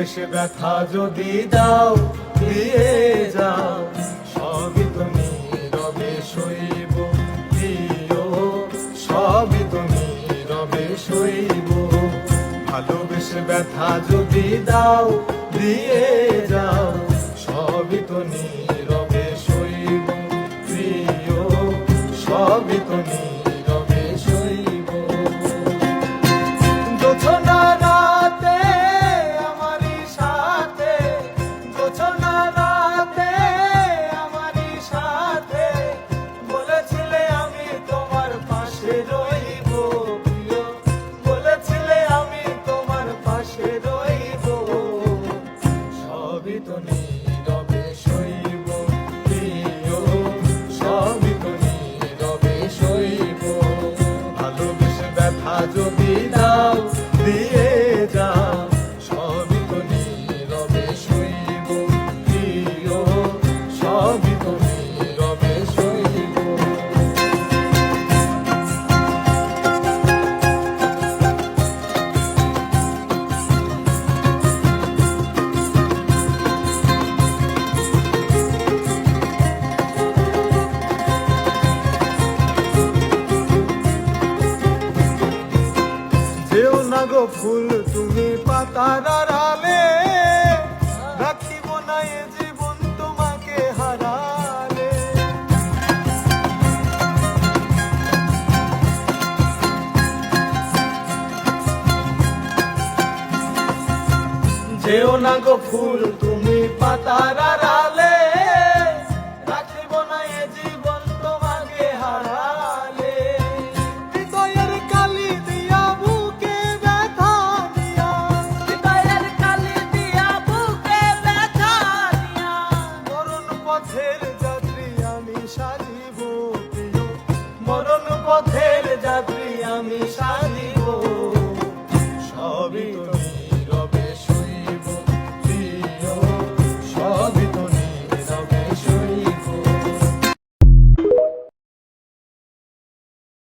ভালোবেসে ব্যথা যদি দাও দিয়ে যাও, সবই তো নীরবে সইব প্রিয়, সবই তো নীরবে সইব। ভালোবেসে ব্যথা যদি দাও দিয়ে যাও, সবই তো নীরবে সইব প্রিয়, সবই তো নীরবে সইব। জোছনা রাতে আমারই সাথে, জোছনা রাতে আমারই সাথে বলেছিলে আমি তোমার পাশে রইব প্রিয়, বলেছিলে আমি তোমার পাশে রইব। সবই তো নীরবে সইব প্রিয়, সবই তো নীরবে সইব। ভালোবেসে ব্যথা যদি দাও দিয়ে যাও, সবই তো নীরবে সইব প্রিয়, সবই তো নীরবে সইব। যেও না গো ফুল তুমি পাতার আড়ালে, রাখিব না এ জীবন তোমাকে হারালে। যেও না গো ফুল তুমি পাতার আড়ালে, রাখিব না এ জীবন তোমাকে হারালে। হৃদয়ের কালি দিয়া বুকে ব্যথা দিয়া, হৃদয়ের কালি দিয়া বুকে ব্যথা দিয়া মরণ পথের যাত্রী আমি সাজিব প্রিয়, মরণ পথের যাত্রী আমি